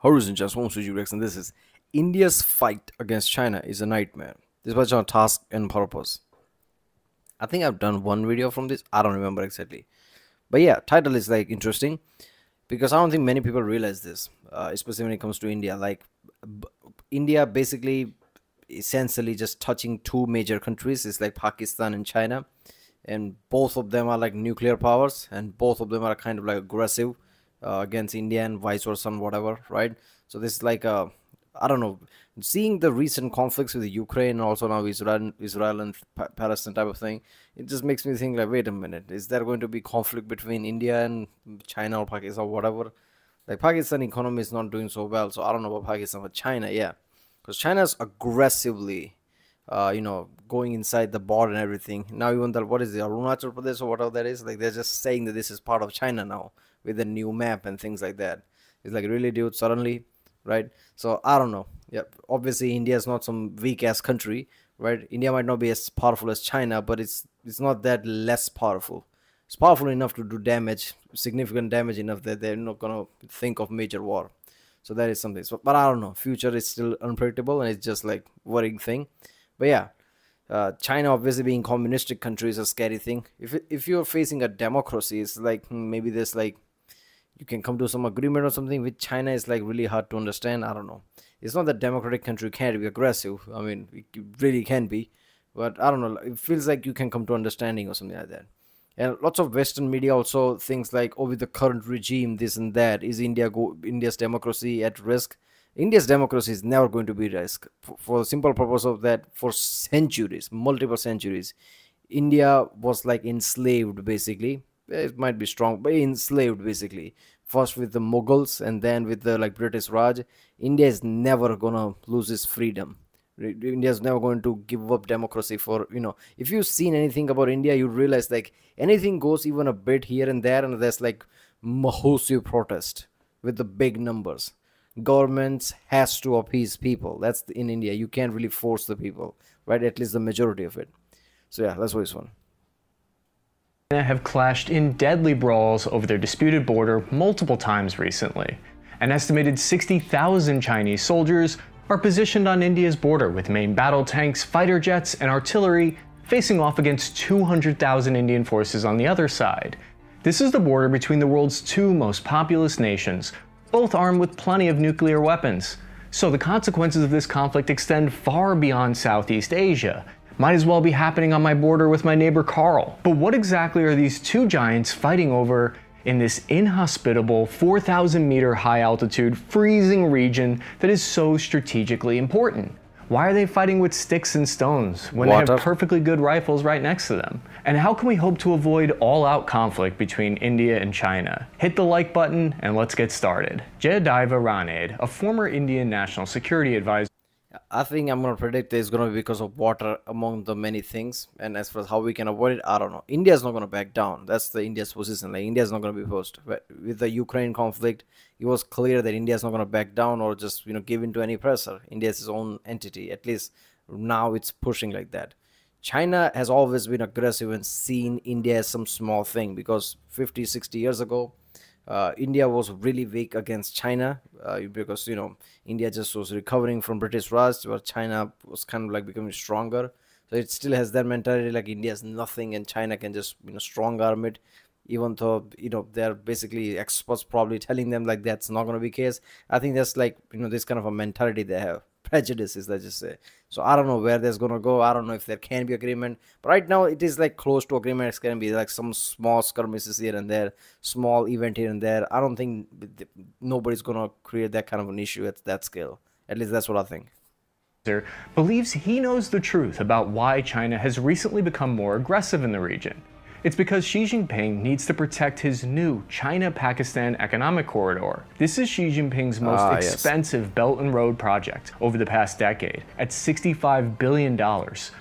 Horizon just wants to Rex, and this is India's fight against China is a nightmare. This was on task and purpose. I think I've done one video from this. I don't remember exactly, but yeah, title is like interesting because I don't think many people realize this, especially when it comes to India. India basically essentially just touching two major countries. It's like Pakistan and China, and both of them are like nuclear powers, and both of them are kind of like aggressive against India and vice versa and whatever, right? So this is like I don't know, seeing the recent conflicts with the Ukraine and also now Israel and Palestine type of thing, it just makes me think like, wait a minute, is there going to be conflict between India and China or Pakistan or whatever? Like Pakistan economy is not doing so well, so I don't know about Pakistan, but China, yeah, because China's aggressively, going inside the border and everything. Now even the what is the Arunachal Pradesh or whatever that is, like they're just saying that this is part of China now with a new map and things like that. It's like really, dude, suddenly, right? So I don't know. Yeah, obviously India is not some weak ass country, right? India might not be as powerful as China, but it's not that less powerful. It's powerful enough to do damage, significant damage enough that they're not gonna think of major war. So that is something. So, but I don't know. Future is still unpredictable, and it's just like worrying thing. But yeah, China obviously being communistic country is a scary thing. If you're facing a democracy, it's like maybe there's like you can come to some agreement or something. With China is like really hard to understand. I don't know. It's not that democratic country can't be aggressive. I mean, it really can be, but I don't know. It feels like you can come to understanding or something like that. And lots of Western media also thinks like, oh, with the current regime, this and that, is India's democracy at risk? India's democracy is never going to be at risk for the simple purpose of that for centuries, multiple centuries, India was like enslaved basically. It might be strong, but enslaved basically. First with the Mughals and then with the like British Raj. India is never gonna lose its freedom. India is never going to give up democracy for if you've seen anything about India, you realize like anything goes even a bit here and there, and there's like massive protest with the big numbers. Governments has to appease people. That's in India. You can't really force the people, right? At least the majority of it. So yeah, that's what this one. Have clashed in deadly brawls over their disputed border multiple times recently. An estimated 60,000 Chinese soldiers are positioned on India's border with main battle tanks, fighter jets, and artillery facing off against 200,000 Indian forces on the other side. This is the border between the world's two most populous nations, both armed with plenty of nuclear weapons. So the consequences of this conflict extend far beyond Southeast Asia. Might as well be happening on my border with my neighbor Carl. But what exactly are these two giants fighting over in this inhospitable 4,000 meter high altitude freezing region that is so strategically important? Why are they fighting with sticks and stones when they have perfectly good rifles right next to them? And how can we hope to avoid all-out conflict between India and China? Hit the like button and let's get started. Jayadeva Ranade, a former Indian national security advisor. I think I'm going to predict it's going to be because of water among the many things. And as far as how we can avoid it, I don't know. India's not going to back down. That's the India's position. Like India's not going to be forced. But with the Ukraine conflict, it was clear that India's not going to back down or just, give in to any pressure. India's its own entity. At least now it's pushing like that. China has always been aggressive and seen India as some small thing because 50, 60 years ago, India was really weak against China because India just was recovering from British Raj, where China was kind of like becoming stronger. So it still has that mentality like India is nothing and China can just strong arm it, even though they're basically experts probably telling them like that's not going to be the case. I think that's like this kind of a mentality they have. Prejudices, let's just say. So I don't know where that's gonna go. I don't know if there can be agreement, but right now it is like close to agreement. It's gonna be like some small skirmishes here and there, small event here and there. I don't think nobody's gonna create that kind of an issue at that scale. At least that's what I think. Believes he knows the truth about why China has recently become more aggressive in the region. It's because Xi Jinping needs to protect his new China-Pakistan economic corridor. This is Xi Jinping's most expensive Belt and Road project over the past decade, at $65 billion.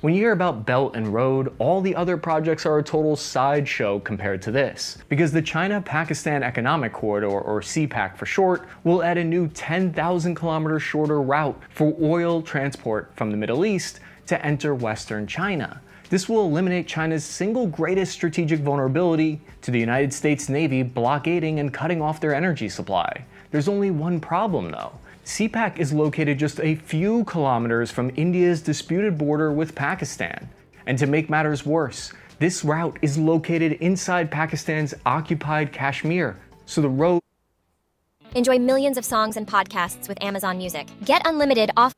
When you hear about Belt and Road, all the other projects are a total sideshow compared to this. Because the China-Pakistan Economic Corridor, or CPAC for short, will add a new 10,000 kilometer shorter route for oil transport from the Middle East to enter Western China. This will eliminate China's single greatest strategic vulnerability to the United States Navy blockading and cutting off their energy supply. There's only one problem though. CPAC is located just a few kilometers from India's disputed border with Pakistan. And to make matters worse, this route is located inside Pakistan's occupied Kashmir, so the road Enjoy millions of songs and podcasts with Amazon Music. Get unlimited off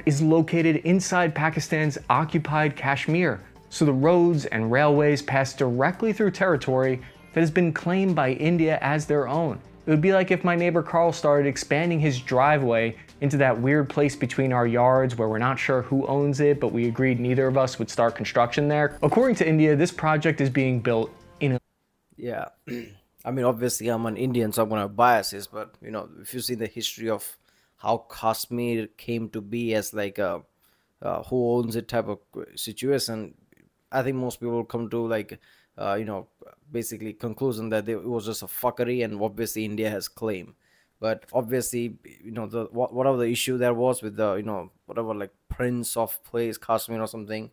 is located inside Pakistan's occupied Kashmir, so the roads and railways pass directly through territory that has been claimed by India as their own. It would be like if my neighbor Carl started expanding his driveway into that weird place between our yards where we're not sure who owns it, but we agreed neither of us would start construction there. According to India, this project is being built in a Yeah. I mean, obviously, I'm an Indian, so I'm going to have biases, but, you know, if you see the history of how Kashmir came to be as like a who owns it type of situation, I think most people come to like, you know, basically conclusion that it was just a fuckery, and obviously India has claim. But obviously, you know, the whatever the issue there was with the, you know, whatever like prince of place Kashmir or something,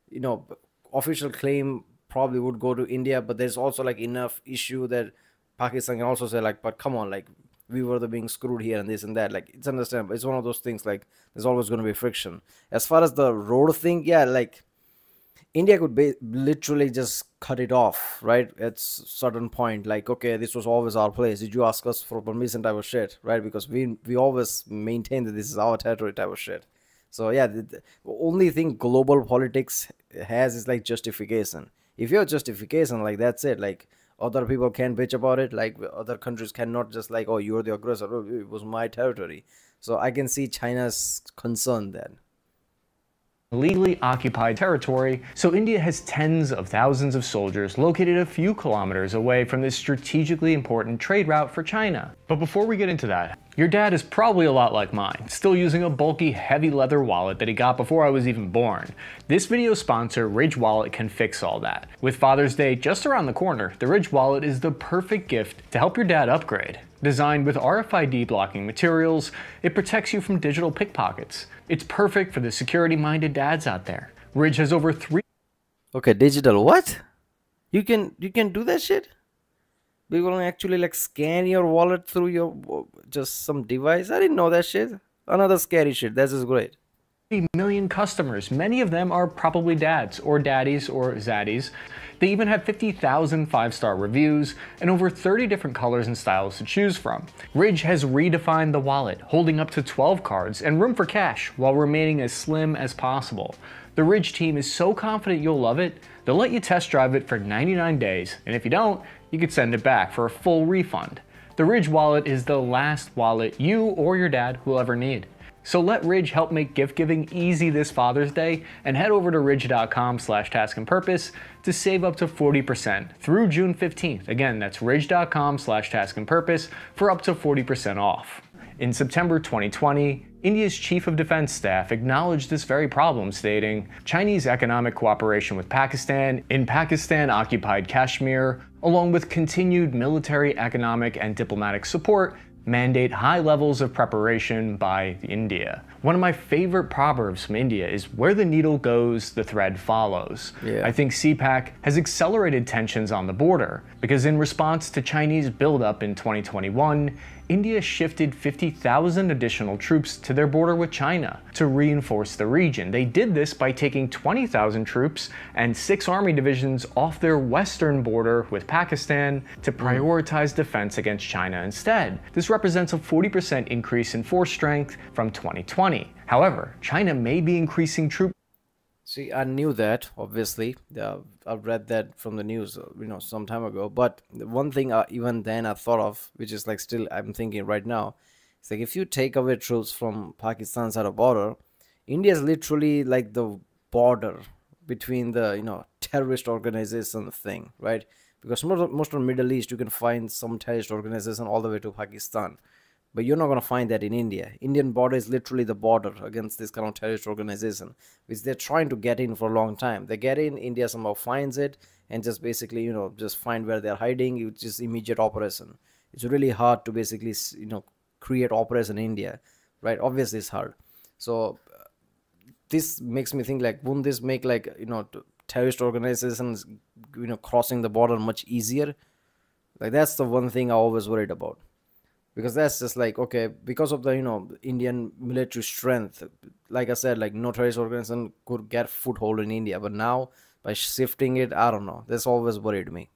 you know, official claim probably would go to India, but there's also like enough issue that Pakistan can also say like, but come on, like we were the being screwed here and this and that. Like it's understandable. It's one of those things like there's always going to be friction. As far as the road thing, yeah, like India could be literally just cut it off, right? At certain point, like okay, this was always our place. Did you ask us for permission type of shit, right? Because we always maintain that this is our territory type of shit. So yeah, the only thing global politics has is like justification. If you have justification, like that's it. Like other people can bitch about it. Like other countries cannot just like, oh, you're the aggressor. Oh, it was my territory. So I can see China's concern then. legally occupied territory, so India has tens of thousands of soldiers located a few kilometers away from this strategically important trade route for China. But before we get into that, your dad is probably a lot like mine, still using a bulky, heavy leather wallet that he got before I was even born. This video sponsor, Ridge Wallet, can fix all that. With Father's Day just around the corner, the Ridge Wallet is the perfect gift to help your dad upgrade. Designed with RFID blocking materials, it protects you from digital pickpockets. It's perfect for the security-minded dads out there. Ridge has over 3 Okay, digital what? You can do that shit? People can actually like scan your wallet through your just some device. I didn't know that shit. Another scary shit. That's just great. million customers. Many of them are probably dads or daddies or zaddies. They even have 50,000 five-star reviews and over 30 different colors and styles to choose from. Ridge has redefined the wallet, holding up to 12 cards and room for cash while remaining as slim as possible. The Ridge team is so confident you'll love it, they'll let you test drive it for 99 days, and if you don't, you could send it back for a full refund. The Ridge wallet is the last wallet you or your dad will ever need. So let Ridge help make gift giving easy this Father's Day and head over to ridge.com/taskandpurpose to save up to 40% through June 15th. Again, that's ridge.com/taskandpurpose for up to 40% off. In September 2020, India's Chief of Defense Staff acknowledged this very problem, stating, Chinese economic cooperation with Pakistan in Pakistan-occupied Kashmir, along with continued military, economic, and diplomatic support, mandate high levels of preparation by India. One of my favorite proverbs from India is where the needle goes, the thread follows. Yeah. I think CPAC has accelerated tensions on the border because in response to Chinese buildup in 2021, India shifted 50,000 additional troops to their border with China to reinforce the region. They did this by taking 20,000 troops and 6 army divisions off their western border with Pakistan to prioritize defense against China instead. This represents a 40% increase in force strength from 2020. However, China may be increasing troop See, I knew that, obviously. I've read that from the news, you know, some time ago. But the one thing even then I thought of, which is like still I'm thinking right now, it's like if you take away troops from Pakistan's side of border, India is literally like the border between the, you know, terrorist organization thing, right? Because most of the Middle East, you can find some terrorist organization all the way to Pakistan. But you're not going to find that in India. Indian border is literally the border against this kind of terrorist organization, which they're trying to get in for a long time. They get in, India somehow finds it, and just basically, you know, just find where they're hiding. It's just immediate operation. It's really hard to basically, you know, create operation in India, right? Obviously, it's hard. So this makes me think like, wouldn't this make like, you know, terrorist organizations, you know, crossing the border much easier? Like that's the one thing I always worried about. because that's just like, okay, because of the Indian military strength, like I said, like no terrorist organization could get foothold in India. But now by shifting it, I don't know, that's always worried me.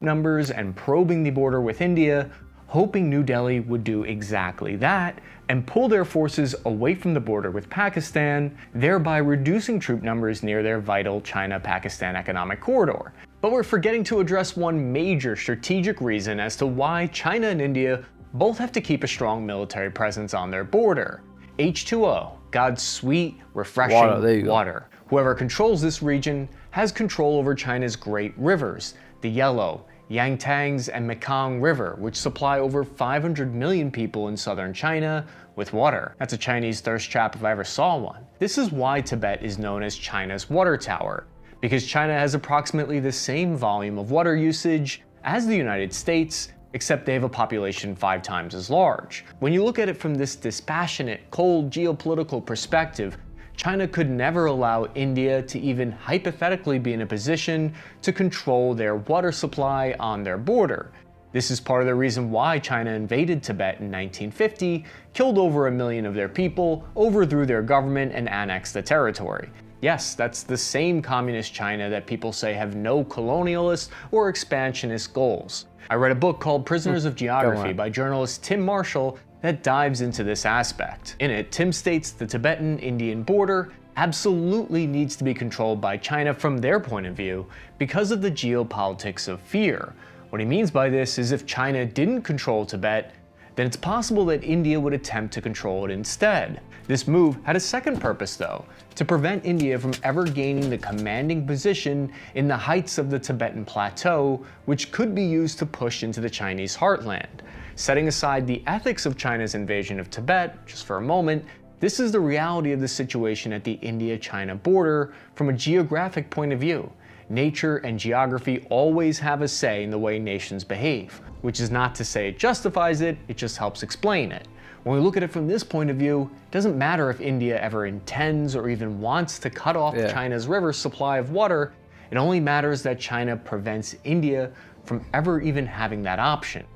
Numbers and probing the border with India, hoping New Delhi would do exactly that and pull their forces away from the border with Pakistan, thereby reducing troop numbers near their vital China-Pakistan economic corridor. But we're forgetting to address one major strategic reason as to why China and India both have to keep a strong military presence on their border. H2O, God's sweet, refreshing water. Whoever controls this region has control over China's great rivers, the Yellow, Yangtze and Mekong River, which supply over 500 million people in southern China with water. That's a Chinese thirst trap if I ever saw one. This is why Tibet is known as China's water tower, because China has approximately the same volume of water usage as the United States, except they have a population 5 times as large. When you look at it from this dispassionate, cold geopolitical perspective, China could never allow India to even hypothetically be in a position to control their water supply on their border. This is part of the reason why China invaded Tibet in 1950, killed over 1 million of their people, overthrew their government, and annexed the territory. Yes, that's the same communist China that people say have no colonialist or expansionist goals. I read a book called Prisoners of Geography by journalist Tim Marshall that dives into this aspect. In it, Tim states the Tibetan-Indian border absolutely needs to be controlled by China from their point of view because of the geopolitics of fear. What he means by this is if China didn't control Tibet, then it's possible that India would attempt to control it instead. This move had a second purpose though, to prevent India from ever gaining the commanding position in the heights of the Tibetan Plateau, which could be used to push into the Chinese heartland. Setting aside the ethics of China's invasion of Tibet, just for a moment, this is the reality of the situation at the India-China border from a geographic point of view. Nature and geography always have a say in the way nations behave, which is not to say it justifies it, it just helps explain it. When we look at it from this point of view, it doesn't matter if India ever intends or even wants to cut off China's river supply of water, it only matters that China prevents India from ever even having that option.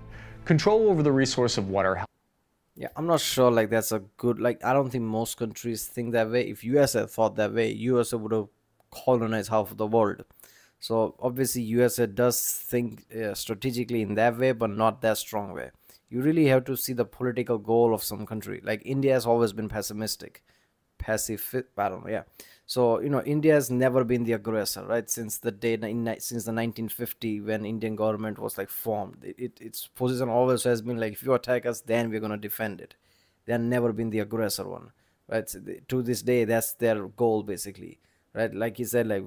Control over the resource of water. Yeah, I'm not sure like that's a good, like I don't think most countries think that way. If USA thought that way, USA would have colonized half of the world. So obviously USA does think strategically in that way, but not that strong way. You really have to see the political goal of some country. Like India has always been pessimistic, pacifist, I don't know, yeah. So India has never been the aggressor, right? Since the day since the 1950 when Indian government was like formed, its position always has been like, if you attack us, then we're gonna defend it. They have never been the aggressor one, right? So to this day, that's their goal basically, right? Like he said, like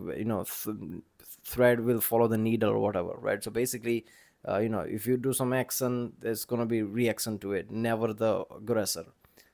thread will follow the needle or whatever, right? So basically, if you do some action, there's gonna be reaction to it, never the aggressor.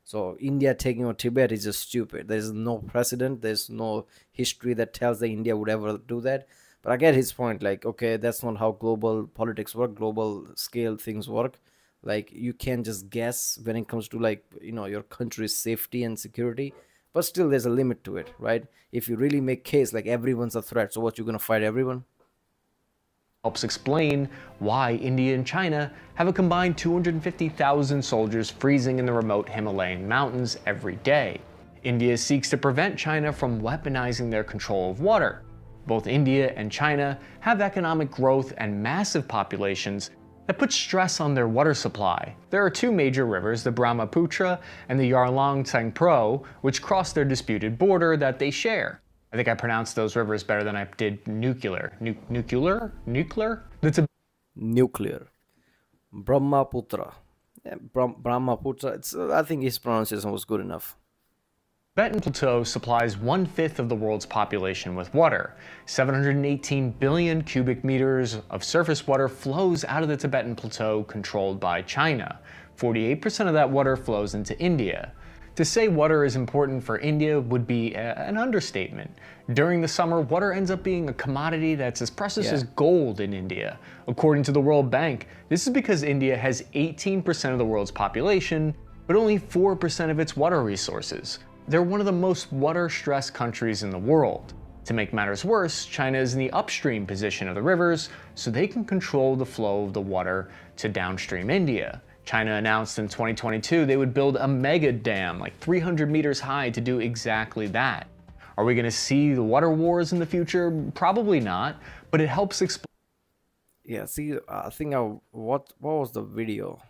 So India taking on Tibet is just stupid. There's no precedent, there's no history that tells that India would ever do that. But I get his point, like, okay, that's not how global politics work, global scale things work. Like you can't just guess when it comes to like your country's safety and security, but still there's a limit to it, right? If you really make case like everyone's a threat, so what, you're gonna fight everyone? Helps explain why India and China have a combined 250,000 soldiers freezing in the remote Himalayan mountains every day. India seeks to prevent China from weaponizing their control of water. Both India and China have economic growth and massive populations that put stress on their water supply. There are 2 major rivers, the Brahmaputra and the Yarlung Tsangpo, which cross their disputed border that they share. I think I pronounced those rivers better than I did nuclear. Nuclear? That's a nuclear. Brahmaputra. Yeah, Brahmaputra. I think his pronunciation was good enough. Tibetan Plateau supplies 1/5 of the world's population with water. 718 billion cubic meters of surface water flows out of the Tibetan Plateau controlled by China. 48% of that water flows into India. To say water is important for India would be an understatement. During the summer, water ends up being a commodity that's as precious as gold in India. According to the World Bank, this is because India has 18% of the world's population, but only 4% of its water resources. They're one of the most water-stressed countries in the world. To make matters worse, China is in the upstream position of the rivers, so they can control the flow of the water to downstream India. China announced in 2022 they would build a mega dam, like 300 meters high, to do exactly that. Are we going to see the water wars in the future? Probably not, but it helps explain. Yeah, see, I think what was the video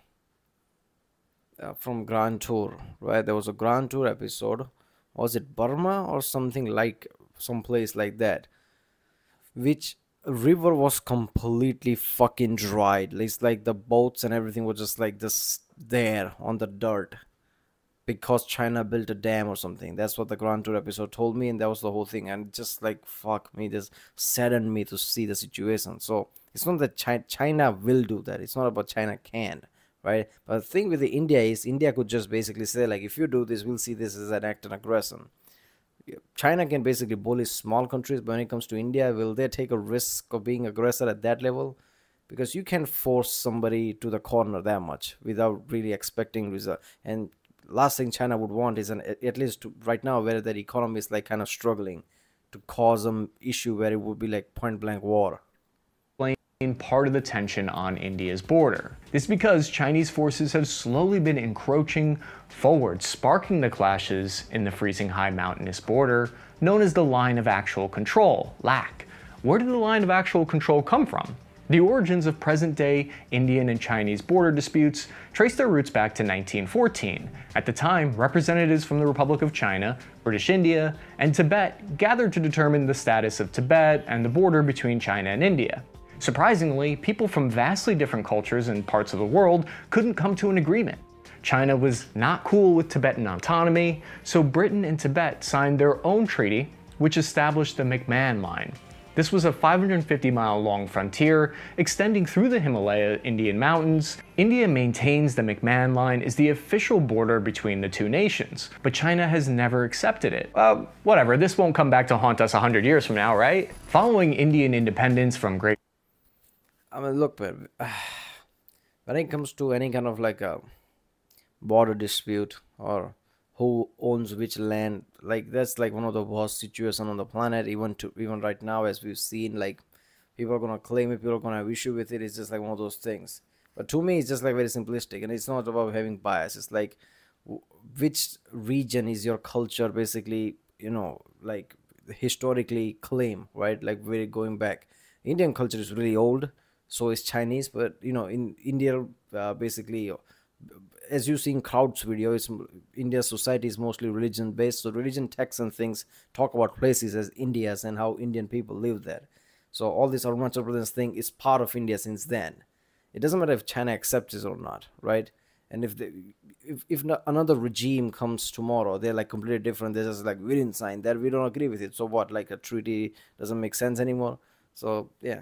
from Grand Tour, right? There was a Grand Tour episode. Was it Burma or something, like some place like that, which river was completely fucking dried. It's like the boats and everything was just like this there on the dirt because China built a dam or something. That's what the Grand Tour episode told me, and that was the whole thing. And just like, fuck me, this saddened me to see the situation. So it's not that China will do that. It's not about China can, right? But the thing with the India is India could just basically say, like, if you do this, we'll see this as an act of aggression. China can basically bully small countries, but when it comes to India, will they take a risk of being aggressor at that level? Because you can force somebody to the corner that much without really expecting result. And last thing China would want is at least right now, where their economy is like kind of struggling, to cause an issue where it would be like point blank war. Part of the tension on India's border. This is because Chinese forces have slowly been encroaching forward, sparking the clashes in the freezing high mountainous border known as the Line of Actual Control, LAC. Where did the Line of Actual Control come from? The origins of present-day Indian and Chinese border disputes trace their roots back to 1914. At the time, representatives from the Republic of China, British India, and Tibet gathered to determine the status of Tibet and the border between China and India. Surprisingly, people from vastly different cultures and parts of the world couldn't come to an agreement. China was not cool with Tibetan autonomy, so Britain and Tibet signed their own treaty, which established the McMahon Line. This was a 550-mile-long frontier extending through the Himalaya Indian mountains. India maintains the McMahon Line as the official border between the two nations, but China has never accepted it. Whatever, this won't come back to haunt us 100 years from now, right? Following Indian independence from Great I mean, look, man, when it comes to any kind of like a border dispute or who owns which land, like that's like one of the worst situations on the planet. Even right now, as we've seen, like people are gonna claim it, people are gonna have issue with it. It's just like one of those things. But to me, it's just like very simplistic, and it's not about having bias. It's like which region is your culture basically, like historically claim, right? Like we're going back. Indian culture is really old. So is Chinese, but in India, basically, as you see in Crowd's video, India's society is mostly religion based. So religion texts and things talk about places as India's and how Indian people live there. So all this Arunachal Pradesh thing is part of India since then. It doesn't matter if China accepts it or not, right? And if another regime comes tomorrow, they're like completely different. They're just like, we didn't sign that, we don't agree with it. So what? Like a treaty doesn't make sense anymore. So yeah.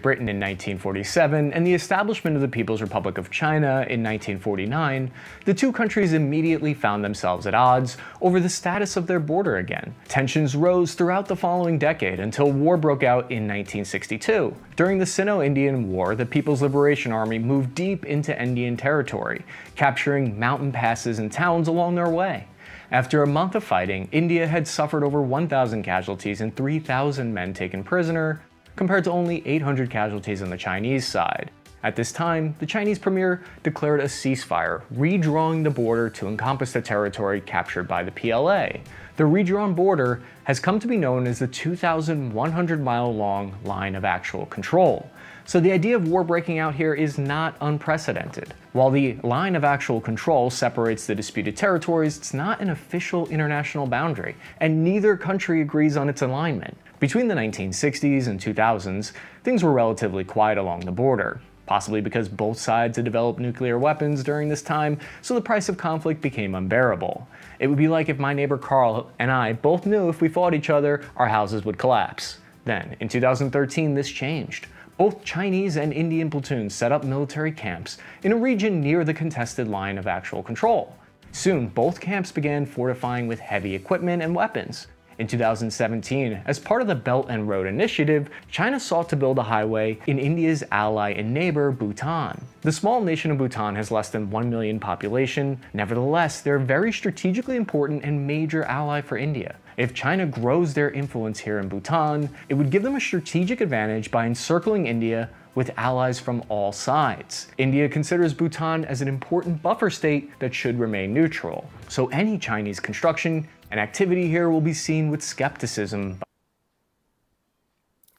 Britain in 1947 and the establishment of the People's Republic of China in 1949, the two countries immediately found themselves at odds over the status of their border again. Tensions rose throughout the following decade until war broke out in 1962. During the Sino-Indian War, the People's Liberation Army moved deep into Indian territory, capturing mountain passes and towns along their way. After a month of fighting, India had suffered over 1,000 casualties and 3,000 men taken prisoner, compared to only 800 casualties on the Chinese side. At this time, the Chinese premier declared a ceasefire, redrawing the border to encompass the territory captured by the PLA. The redrawn border has come to be known as the 2,100-mile-long Line of Actual Control. So the idea of war breaking out here is not unprecedented. While the Line of Actual Control separates the disputed territories, it's not an official international boundary, and neither country agrees on its alignment. Between the 1960s and 2000s, things were relatively quiet along the border, possibly because both sides had developed nuclear weapons during this time, so the price of conflict became unbearable. It would be like if my neighbor Carl and I both knew if we fought each other, our houses would collapse. Then, in 2013, this changed. Both Chinese and Indian platoons set up military camps in a region near the contested Line of Actual Control. Soon, both camps began fortifying with heavy equipment and weapons. In 2017, as part of the Belt and Road Initiative, China sought to build a highway in India's ally and neighbor, Bhutan. The small nation of Bhutan has less than 1 million population. Nevertheless, they're a very strategically important and major ally for India. If China grows their influence here in Bhutan, it would give them a strategic advantage by encircling India with allies from all sides. India considers Bhutan as an important buffer state that should remain neutral, so any Chinese construction and activity here will be seen with skepticism.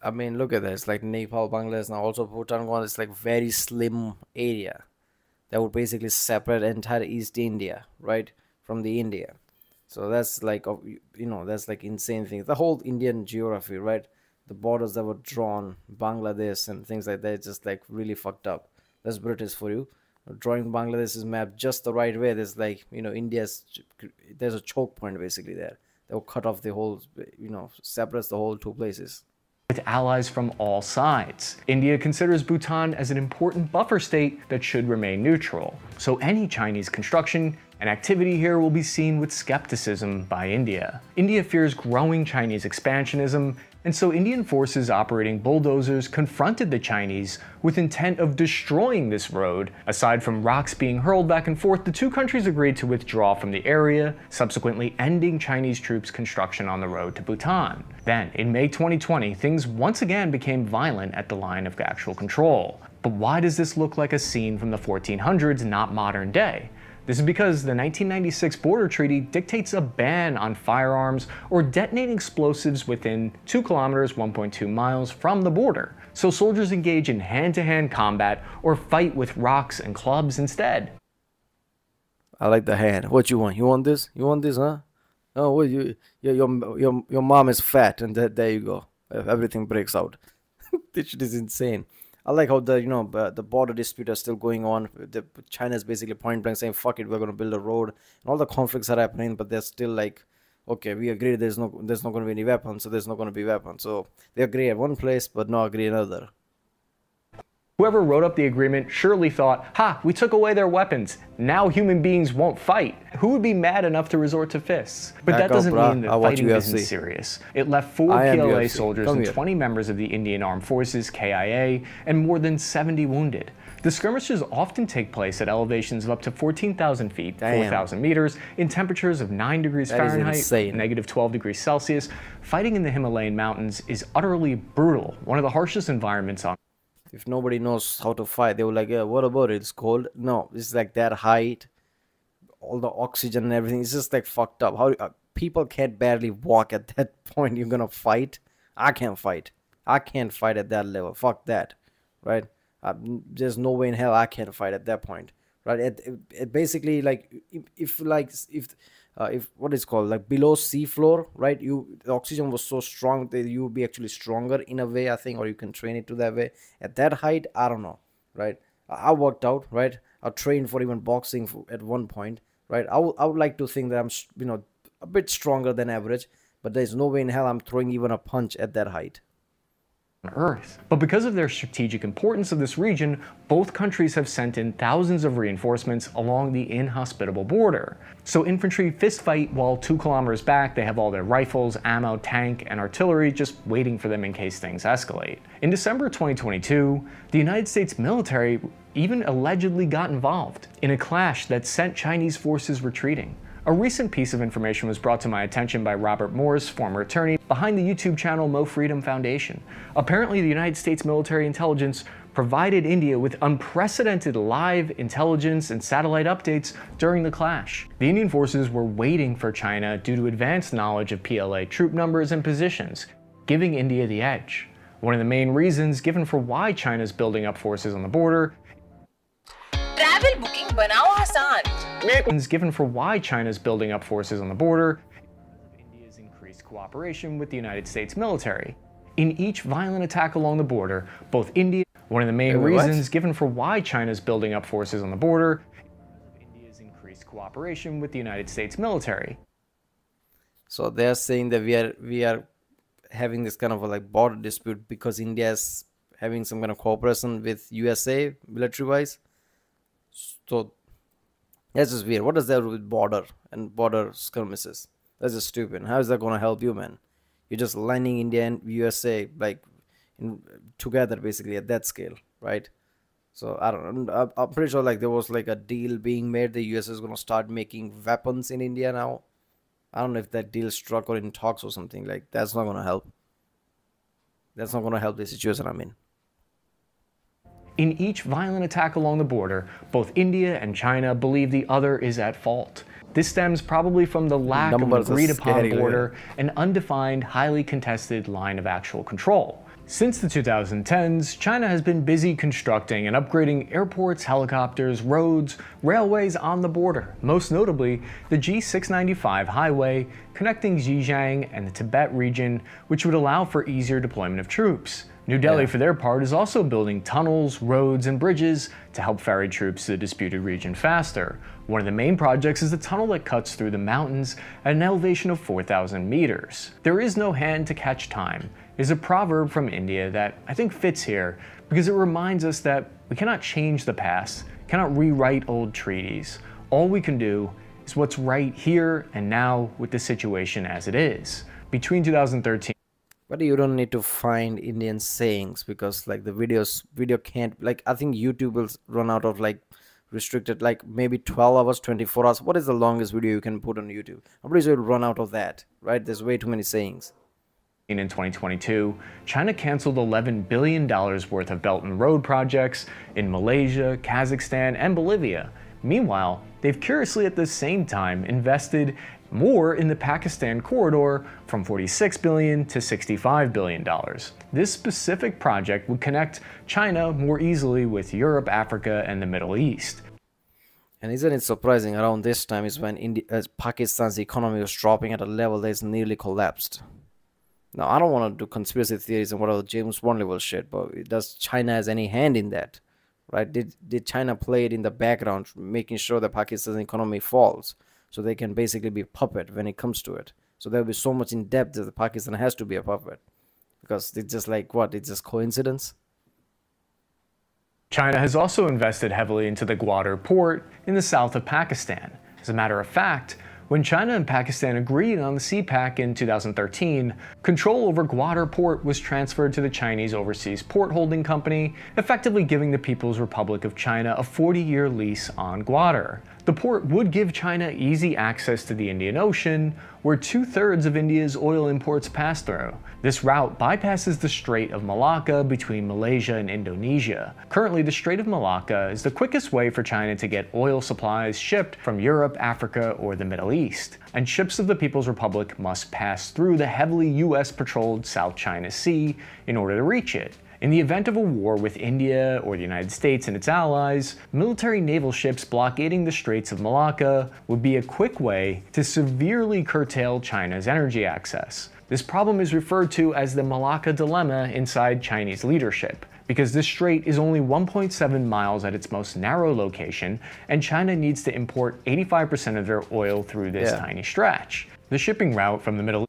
I mean, look at this, like Nepal, Bangladesh, now also Bhutan one is like very slim area that would basically separate entire East India, right, from the India. So that's like, that's like insane thing. The whole Indian geography, right? The borders that were drawn, Bangladesh and things like that, just like really fucked up. That's British for you. Drawing Bangladesh's map just the right way. There's like, there's a choke point basically there. That will cut off the whole, separates the whole two places. With allies from all sides. India considers Bhutan as an important buffer state that should remain neutral, so any Chinese construction and activity here will be seen with skepticism by India. India fears growing Chinese expansionism, and so Indian forces operating bulldozers confronted the Chinese with intent of destroying this road. Aside from rocks being hurled back and forth, the two countries agreed to withdraw from the area, subsequently ending Chinese troops' construction on the road to Bhutan. Then, in May 2020, things once again became violent at the line of actual control. But why does this look like a scene from the 1400s, not modern day? This is because the 1996 border treaty dictates a ban on firearms or detonating explosives within 2 kilometers (1.2 miles) from the border, so soldiers engage in hand-to-hand combat or fight with rocks and clubs instead. I like the hand. What you want? You want this? You want this, huh? Oh, well, your mom is fat, and there you go. Everything breaks out. This shit is insane. I like how the border dispute is still going on. China is basically point blank saying, "Fuck it, we're gonna build a road," and all the conflicts are happening. But they're still like, "Okay, we agree. There's not gonna be any weapons, so there's not gonna be weapons." So they agree at one place, but not agree another. Whoever wrote up the agreement surely thought, "Ha, we took away their weapons. Now human beings won't fight." Who would be mad enough to resort to fists? But that doesn't mean that fighting isn't serious. It left 4 PLA soldiers and 20 members of the Indian Armed Forces, KIA, and more than 70 wounded. The skirmishes often take place at elevations of up to 14,000 feet, 4,000 meters, in temperatures of 9 degrees Fahrenheit, negative 12 degrees Celsius. Fighting in the Himalayan mountains is utterly brutal, one of the harshest environments on. If nobody knows how to fight, they were like, "Yeah, what about it? It's cold." No, it's like that height, all the oxygen and everything. It's just like fucked up. How people can't barely walk at that point. You're gonna fight? I can't fight. I can't fight at that level. Fuck that, right? There's no way in hell I can't fight at that point, right? It basically like if what is called like below sea floor, right? The oxygen was so strong that you would be actually stronger in a way, I think, or you can train it to that way. At that height, I don't know, right? I worked out, right? I trained for even boxing at one point, right? I would like to think that I'm a bit stronger than average, but there's no way in hell I'm throwing even a punch at that height. Earth. But because of their strategic importance of this region, both countries have sent in thousands of reinforcements along the inhospitable border. So infantry fistfight while 2 kilometers back they have all their rifles, ammo, tank, and artillery just waiting for them in case things escalate. In December 2022, the United States military even allegedly got involved in a clash that sent Chinese forces retreating. A recent piece of information was brought to my attention by Robert Morris, former attorney, behind the YouTube channel Mo Freedom Foundation. Apparently, the United States military intelligence provided India with unprecedented live intelligence and satellite updates during the clash. The Indian forces were waiting for China due to advanced knowledge of PLA troop numbers and positions, giving India the edge. One of the main reasons given for why China's building up forces on the border Travel booking banao aasan. Given for why China's building up forces on the border, India's increased cooperation with the United States military. In each violent attack along the border, both India, one of the main reasons given for why China's building up forces on the border, India's increased cooperation with the United States military. So they're saying that we are having this kind of a like border dispute because India is having some kind of cooperation with USA military wise. So that's just weird. What does that do with border and border skirmishes? That's just stupid. How is that going to help you, man? You're just lining India and USA like together basically at that scale, right? So I don't know. I'm pretty sure like there was like a deal being made. The US is going to start making weapons in India now. I don't know if that deal struck or in talks or something. Like that's not going to help. That's not going to help the situation I'm in. In each violent attack along the border, both India and China believe the other is at fault. This stems probably from the lack of an agreed-upon border and undefined, highly contested line of actual control. Since the 2010s, China has been busy constructing and upgrading airports, helicopters, roads, railways on the border, most notably the G695 highway connecting Xinjiang and the Tibet region, which would allow for easier deployment of troops. New Delhi, for their part, is also building tunnels, roads, and bridges to help ferry troops to the disputed region faster. One of the main projects is the tunnel that cuts through the mountains at an elevation of 4,000 meters. There is no hand to catch time is a proverb from India that I think fits here because it reminds us that we cannot change the past, cannot rewrite old treaties. All we can do is what's right here and now with the situation as it is. Between 2013 But you don't need to find Indian sayings because like the video can't, like I think YouTube will run out of like restricted like maybe 12 hours, 24 hours. What is the longest video you can put on YouTube? I'm pretty sure it'll run out of that, right? There's way too many sayings. In 2022, China canceled $11 billion worth of Belt and Road projects in Malaysia, Kazakhstan, and Bolivia. Meanwhile, they've curiously at the same time invested more in the Pakistan corridor from $46 billion to $65 billion. This specific project would connect China more easily with Europe, Africa, and the Middle East. And isn't it surprising around this time is when Pakistan's economy was dropping at a level that is nearly collapsed. Now, I don't want to do conspiracy theories and whatever James Bond level shit, but does China has any hand in that? Right? Did China play it in the background, making sure that Pakistan's economy falls, so they can basically be a puppet when it comes to it? So there'll be so much in depth that Pakistan has to be a puppet, because it's just like what? It's just coincidence. China has also invested heavily into the Gwadar port in the south of Pakistan. As a matter of fact, when China and Pakistan agreed on the CPAC in 2013, control over Gwadar Port was transferred to the Chinese Overseas Port Holding Company, effectively giving the People's Republic of China a 40-year lease on Gwadar. The port would give China easy access to the Indian Ocean, where 2/3 of India's oil imports pass through. This route bypasses the Strait of Malacca between Malaysia and Indonesia. Currently, the Strait of Malacca is the quickest way for China to get oil supplies shipped from Europe, Africa, or the Middle East. And ships of the People's Republic must pass through the heavily US-patrolled South China Sea in order to reach it. In the event of a war with India or the United States and its allies, military naval ships blockading the Straits of Malacca would be a quick way to severely curtail China's energy access. This problem is referred to as the Malacca Dilemma inside Chinese leadership, because this strait is only 1.7 miles at its most narrow location, and China needs to import 85% of their oil through this tiny stretch. The shipping route from the Middle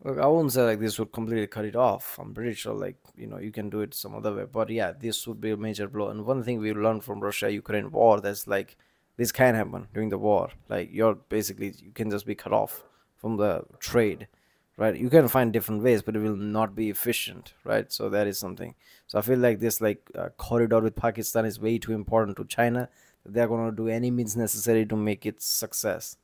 Look, I won't say like this would completely cut it off. I'm pretty sure like, you know, you can do it some other way. But yeah, this would be a major blow. And one thing we learned from Russia-Ukraine war, that's like, this can happen during the war. Like, you're basically, you can just be cut off from the trade, right? You can find different ways, but it will not be efficient, right? So that is something. So I feel like this like corridor with Pakistan is way too important to China. They're going to do any means necessary to make it success.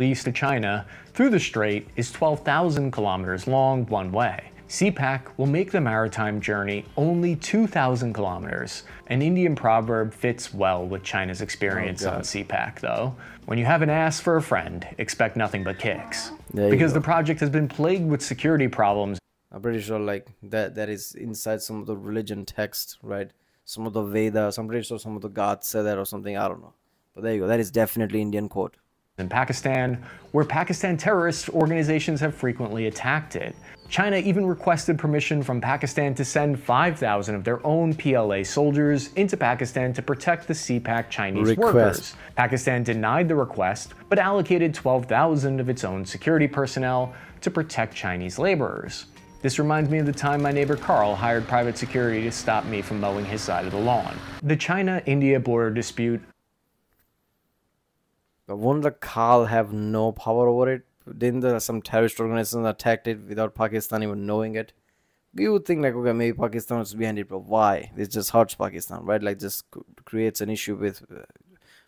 East to China through the strait is 12,000 kilometers long one way. CPAC will make the maritime journey only 2,000 kilometers. An Indian proverb fits well with China's experience on CPAC though. When you have an ass for a friend, expect nothing but kicks. Because the project has been plagued with security problems. I'm pretty sure like that is inside some of the religion text, right? Some of the Vedas. I'm pretty sure some of the gods said that or something. I don't know. But there you go. That is definitely Indian quote. In Pakistan, where Pakistan terrorist organizations have frequently attacked it. China even requested permission from Pakistan to send 5,000 of their own PLA soldiers into Pakistan to protect the CPAC Chinese workers. Pakistan denied the request, but allocated 12,000 of its own security personnel to protect Chinese laborers. This reminds me of the time my neighbor Carl hired private security to stop me from mowing his side of the lawn. The China-India border dispute. But won't the Khal have no power over it? Didn't some terrorist organizations attacked it without Pakistan even knowing it? You would think like, okay, maybe Pakistan was behind it, but why? This just hurts Pakistan, right? Like just creates an issue with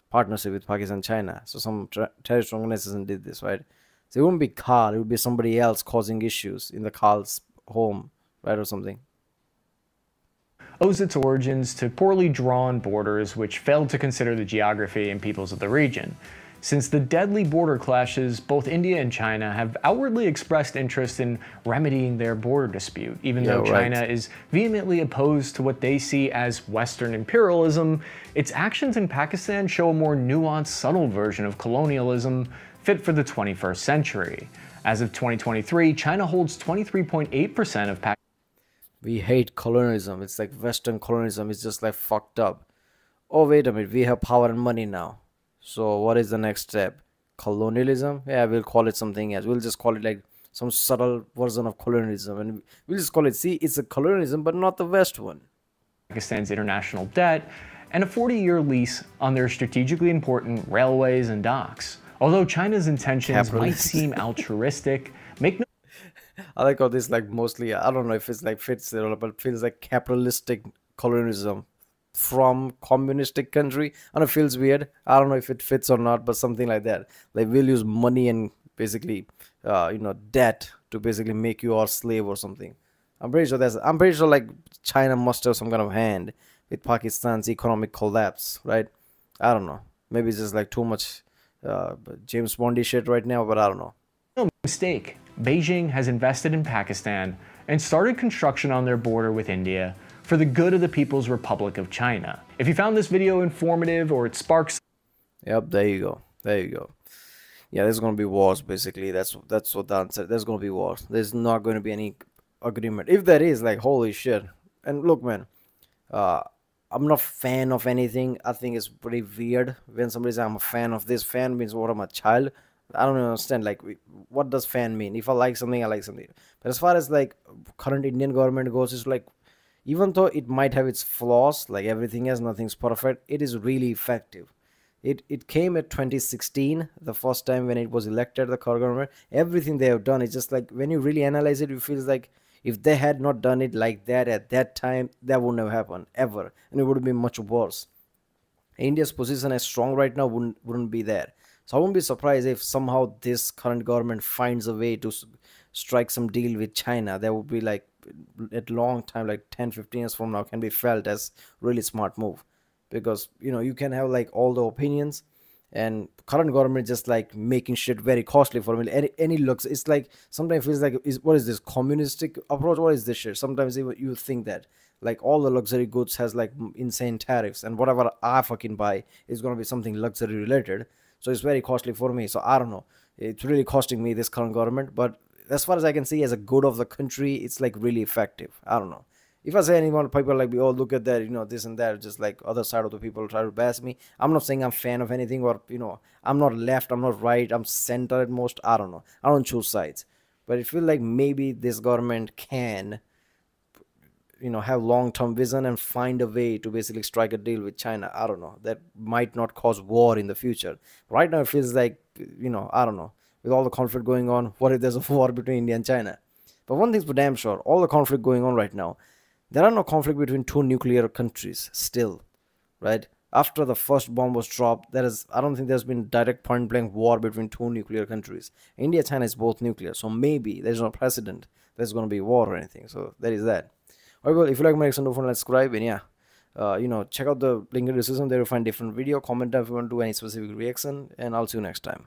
partnership with Pakistan and China. So some terrorist organization did this, right? So it wouldn't be Khal, it would be somebody else causing issues in the Khal's home, right, or something. owes its origins to poorly drawn borders which failed to consider the geography and peoples of the region. Since the deadly border clashes, both India and China have outwardly expressed interest in remedying their border dispute, even though China is vehemently opposed to what they see as Western imperialism. Its actions in Pakistan show a more nuanced, subtle version of colonialism fit for the 21st century. As of 2023, China holds 23.8% of Pakistan. We hate colonialism. It's like Western colonialism is just like fucked up. Oh, wait a minute. We have power and money now. So what is the next step? Colonialism? Yeah, we'll call it something else. We'll just call it like some subtle version of colonialism. And we'll just call it, see, it's a colonialism, but not the West one. Pakistan's international debt and a 40-year lease on their strategically important railways and docks. Although China's intentions might seem altruistic, make no I like how this like mostly, I don't know if it's like fits it all, but it feels like capitalistic colonialism from communistic country. I know it feels weird. I don't know if it fits or not, but something like that. Like we'll use money and basically, debt to basically make you our slave or something. I'm pretty sure like China must have some kind of hand with Pakistan's economic collapse, right? I don't know. Maybe it's just like too much James Bondy shit right now, but I don't know. No mistake. Beijing has invested in Pakistan and started construction on their border with India for the good of the People's Republic of China. If you found this video informative or it sparks... Yep, there you go. There you go. Yeah, there's going to be wars, basically. That's what the answer. There's going to be wars. There's not going to be any agreement. If there is, like, holy shit. And look, man, I'm not a fan of anything. I think it's pretty weird when somebody says I'm a fan of this. Fan means what? I'm a child. I don't understand, like, what does fan mean? If I like something, I like something. But as far as, like, current Indian government goes, it's like, even though it might have its flaws, like everything else, nothing's perfect, it is really effective. It came at 2016, the first time when it was elected, the current government. Everything they have done is just like, when you really analyze it, it feels like if they had not done it like that at that time, that wouldn't have happened, ever. And it would have been much worse. India's position as strong right now wouldn't be there. So I wouldn't be surprised if somehow this current government finds a way to strike some deal with China. That would be like, at long time, like 10-15 years from now, can be felt as really smart move. Because, you can have like all the opinions, and current government just like making shit very costly for me. Any looks, it's like sometimes it feels like, what is this communistic approach? What is this shit? Sometimes you think that like all the luxury goods has like insane tariffs, and whatever I fucking buy is going to be something luxury related. So it's very costly for me. So I don't know, it's really costing me, this current government. But as far as I can see, as a good of the country, it's like really effective. I don't know. If I say anyone, people like, oh, look at that, this and that, just like other side of the people try to bash me. I'm not saying I'm fan of anything, or, I'm not left, I'm not right, I'm center at most. I don't know. I don't choose sides. But it feels like maybe this government can, have long-term vision and find a way to basically strike a deal with China. I don't know. That might not cause war in the future. Right now, it feels like, I don't know. With all the conflict going on, what if there's a war between India and China? But one thing's for damn sure, all the conflict going on right now, there are no conflict between two nuclear countries still, right? After the first bomb was dropped, I don't think there's been direct point-blank war between two nuclear countries. India, China is both nuclear, so maybe there's no precedent there's going to be war or anything. So there is that. Alright, well, if you like my reaction, don't forget to subscribe, and yeah, check out the link in the description. There you'll find different video. Comment down if you want to do any specific reaction, and I'll see you next time.